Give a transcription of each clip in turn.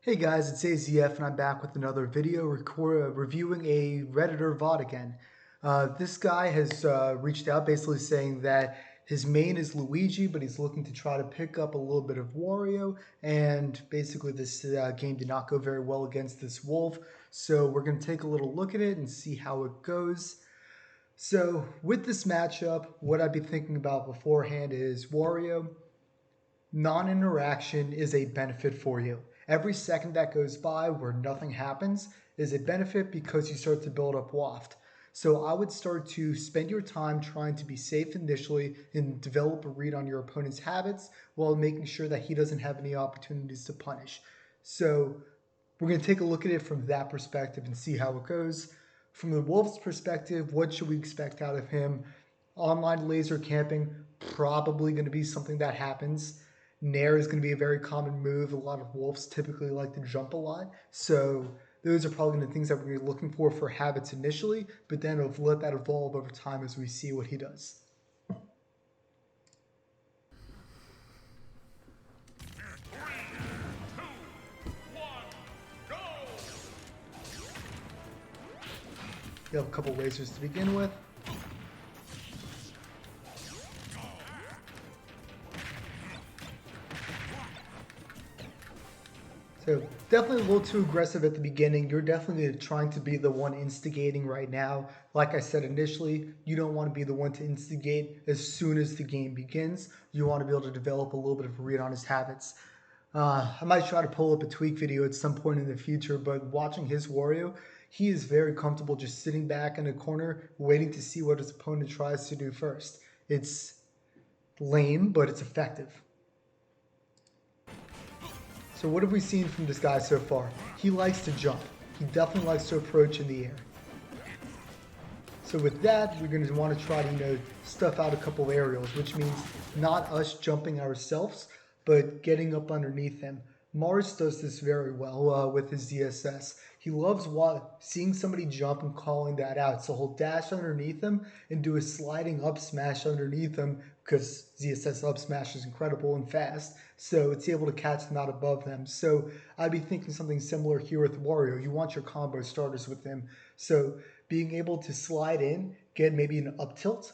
Hey guys, it's azf and I'm back with another video reviewing a Redditor VOD again. This guy has reached out basically saying that his main is Luigi, but he's looking to try to pick up a little bit of Wario, and basically this game did not go very well against this wolf, so we're going to take a little look at it and see how it goes. So with this matchup, what I'd be thinking about beforehand is Wario, non-interaction is a benefit for you. Every second that goes by where nothing happens is a benefit because you start to build up waft. So I would start to spend your time trying to be safe initially and develop a read on your opponent's habits while making sure that he doesn't have any opportunities to punish. So we're going to take a look at it from that perspective and see how it goes. From the Wolves' perspective, what should we expect out of him? Online laser camping, probably going to be something that happens. Nair is going to be a very common move. A lot of wolves typically like to jump a lot. So those are probably the things that we're going to be looking for habits initially, but then we'll let that evolve over time as we see what he does. You have a couple lasers to begin with. So definitely a little too aggressive at the beginning. You're definitely trying to be the one instigating right now. Like I said initially, you don't want to be the one to instigate as soon as the game begins. You want to be able to develop a little bit of a read on his habits. I might try to pull up a tweak video at some point in the future, but watching his Wario, he is very comfortable just sitting back in a corner waiting to see what his opponent tries to do first. It's lame, but it's effective. So what have we seen from this guy so far? He likes to jump. He definitely likes to approach in the air. So with that, we're going to want to try to, stuff out a couple aerials, which means not us jumping ourselves, but getting up underneath him. Mars does this very well with his ZSS. He loves seeing somebody jump and calling that out. So he'll dash underneath him and do a sliding up smash underneath him because ZSS up smash is incredible and fast. So it's able to catch them out above them. So I'd be thinking something similar here with Wario. You want your combo starters with him. So being able to slide in, get maybe an up tilt,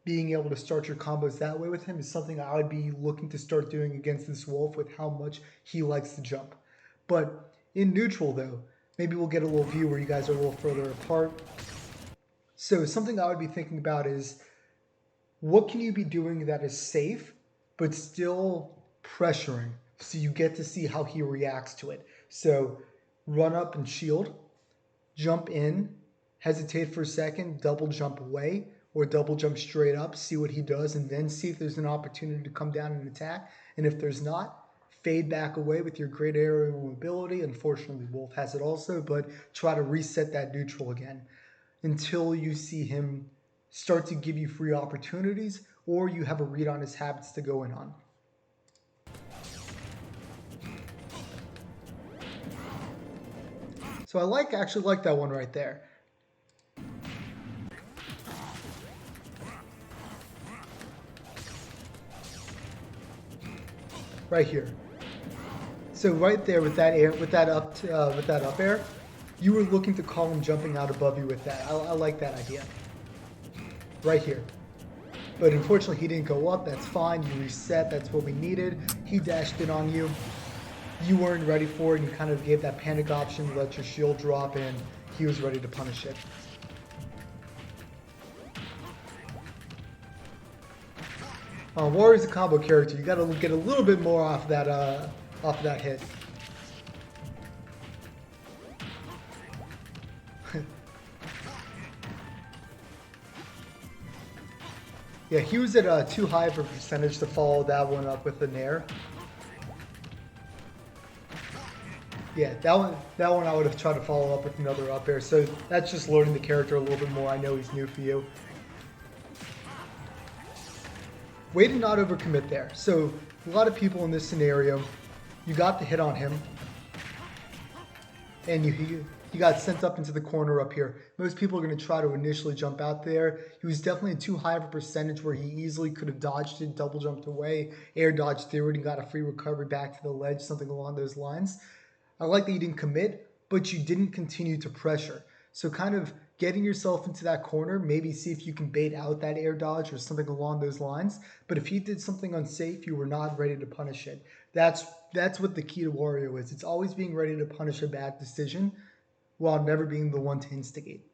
being able to start your combos that way with him is something I would be looking to start doing against this wolf with how much he likes to jump. But in neutral though, maybe we'll get a little view where you guys are a little further apart. So something I would be thinking about is what can you be doing that is safe but still pressuring so you get to see how he reacts to it. So run up and shield, jump in, hesitate for a second, double jump away, or double jump straight up, see what he does, and then see if there's an opportunity to come down and attack. And if there's not, fade back away with your great aerial mobility. Unfortunately, Wolf has it also, but try to reset that neutral again until you see him start to give you free opportunities or you have a read on his habits to go in on. So I actually like that one right there. Right here. So right there with that up air, you were looking to call him jumping out above you with that. I like that idea. Right here. But unfortunately he didn't go up. That's fine. You reset. That's what we needed. He dashed in on you. You weren't ready for it. And you kind of gave that panic option, let your shield drop, and he was ready to punish it. Wario's a combo character. You got to get a little bit more off that hit. Yeah, he was at too high of a percentage to follow that one up with the Nair. Yeah, that one I would have tried to follow up with another up air. So that's just learning the character a little bit more. I know he's new for you. Way to not overcommit there. So a lot of people in this scenario, you got the hit on him, and you got sent up into the corner up here. Most people are going to try to initially jump out there. He was definitely too high of a percentage where he easily could have dodged it, double jumped away, air dodged through it, and got a free recovery back to the ledge, something along those lines. I like that you didn't commit, but you didn't continue to pressure. So kind of getting yourself into that corner, maybe see if you can bait out that air dodge or something along those lines. But if he did something unsafe, you were not ready to punish it. That's what the key to Wario is. It's always being ready to punish a bad decision while never being the one to instigate.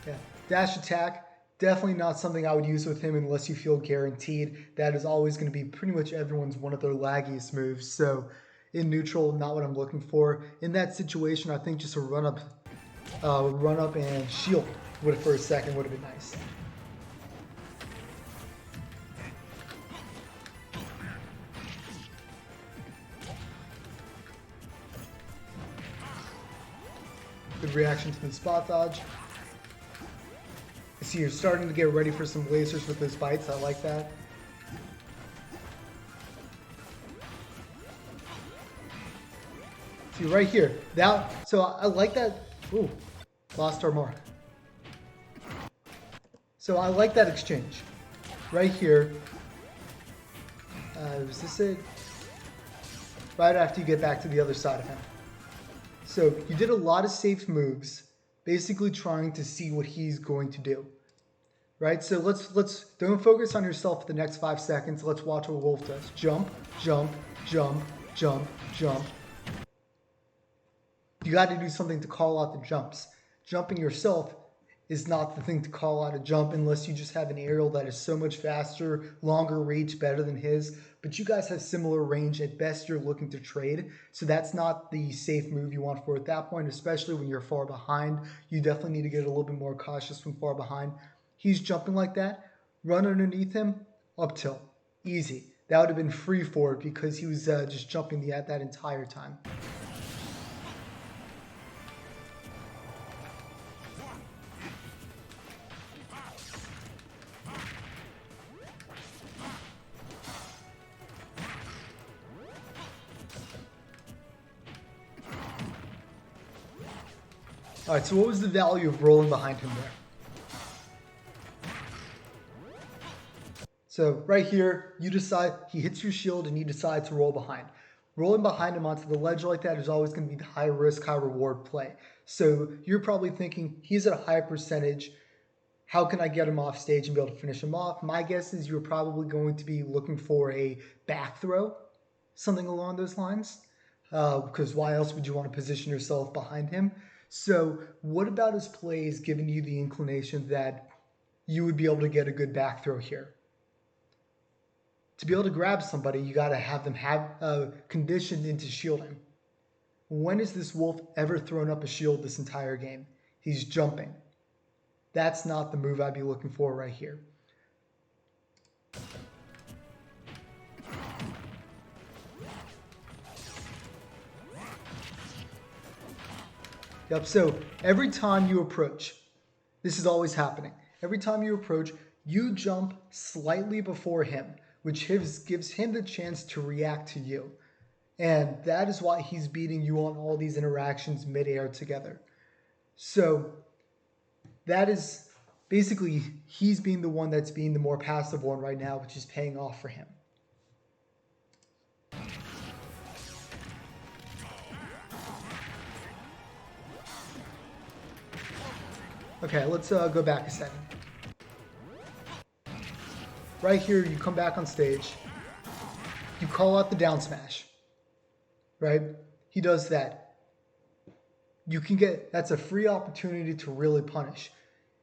Yeah, dash attack, definitely not something I would use with him unless you feel guaranteed. That is always going to be pretty much everyone's one of their laggiest moves. So in neutral, not what I'm looking for. In that situation, I think just a run up and shield for a second would have been nice. Good reaction to the spot dodge. I see you're starting to get ready for some lasers with those bites. I like that. See right here. So I like that. Ooh, lost our mark. So I like that exchange. Right here. Was this it? Right after you get back to the other side of him. So you did a lot of safe moves, basically trying to see what he's going to do. Right? So let's don't focus on yourself for the next 5 seconds. Let's watch what Wolf does. Jump, jump, jump, jump, jump. You got to do something to call out the jumps. Jumping yourself is not the thing to call out a jump unless you just have an aerial that is so much faster, longer reach, better than his. But you guys have similar range. At best, you're looking to trade. So that's not the safe move you want for at that point, especially when you're far behind. You definitely need to get a little bit more cautious from far behind. He's jumping like that. Run underneath him, up tilt. Easy. That would have been free for it because he was just jumping that entire time. All right, so what was the value of rolling behind him there? So right here, you decide, he hits your shield and you decide to roll behind. Rolling behind him onto the ledge like that is always going to be the high risk, high reward play. So you're probably thinking, he's at a high percentage. How can I get him off stage and be able to finish him off? My guess is you're probably going to be looking for a back throw, something along those lines. Because why else would you want to position yourself behind him? So what about his plays giving you the inclination that you would be able to get a good back throw here? To be able to grab somebody, you got to have them conditioned into shielding. When has this Wolf ever thrown up a shield this entire game? He's jumping. That's not the move I'd be looking for right here. Yep, so every time you approach, this is always happening. Every time you approach, you jump slightly before him, which gives him the chance to react to you. And that is why he's beating you on all these interactions mid-air together. So that is basically, he's being the one that's being the more passive one right now, which is paying off for him. Okay, let's go back a second. Right here, you come back on stage. You call out the down smash. Right? He does that. That's a free opportunity to really punish.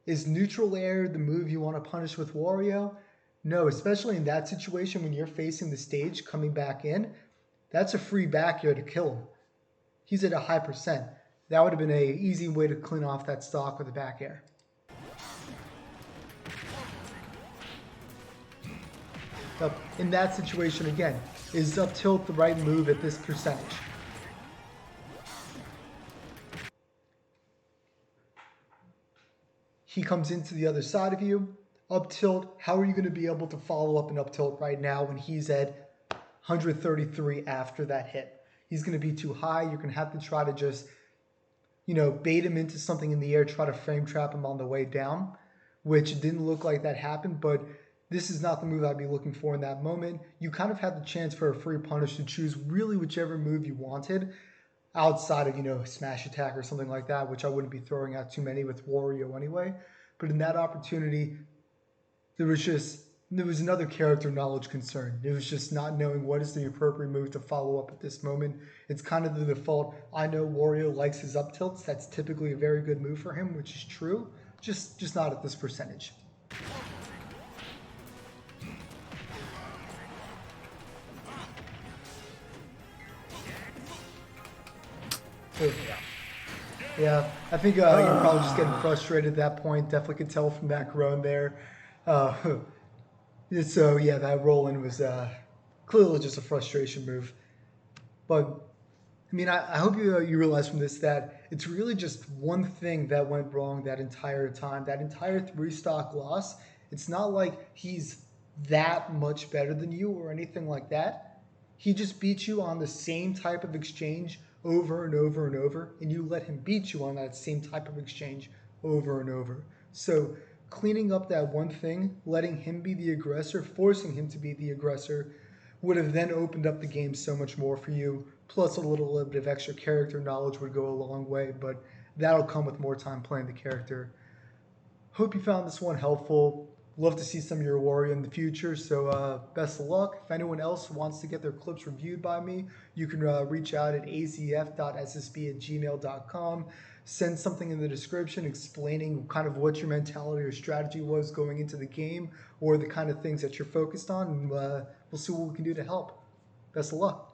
Is neutral air the move you want to punish with Wario? No, especially in that situation when you're facing the stage coming back in. That's a free back air to kill him. He's at a high percent. That would have been an easy way to clean off that stock with a back air. In that situation again, is up tilt the right move at this percentage? He comes into the other side of you, up tilt. How are you going to be able to follow up an up tilt right now when he's at 133 after that hit? He's going to be too high. You're going to have to try to just, bait him into something in the air, try to frame trap him on the way down. which didn't look like that happened, but this is not the move I'd be looking for in that moment. You kind of had the chance for a free punish to choose really whichever move you wanted outside of, smash attack or something like that, which I wouldn't be throwing out too many with Wario anyway. But in that opportunity, there was another character knowledge concern. It was just not knowing what is the appropriate move to follow up at this moment. It's kind of the default. I know Wario likes his up tilts. That's typically a very good move for him, which is true. Just not at this percentage. So, yeah, I think you're probably just getting frustrated at that point. Definitely could tell from that groan there. So yeah, that roll-in was clearly just a frustration move. But I mean, I hope you realize from this that it's really just one thing that went wrong that entire time. That entire 3-stock loss. It's not like he's that much better than you or anything like that. He just beat you on the same type of exchange over and over and over, and you let him beat you on that same type of exchange over and over. So cleaning up that one thing, letting him be the aggressor, forcing him to be the aggressor, would have then opened up the game so much more for you. Plus a little bit of extra character knowledge would go a long way, but that'll come with more time playing the character. Hope you found this one helpful. Love to see some of your Wario in the future, so best of luck. If anyone else wants to get their clips reviewed by me, you can reach out at azf.ssb@gmail.com. Send something in the description explaining kind of what your mentality or strategy was going into the game or the kind of things that you're focused on, and we'll see what we can do to help. Best of luck.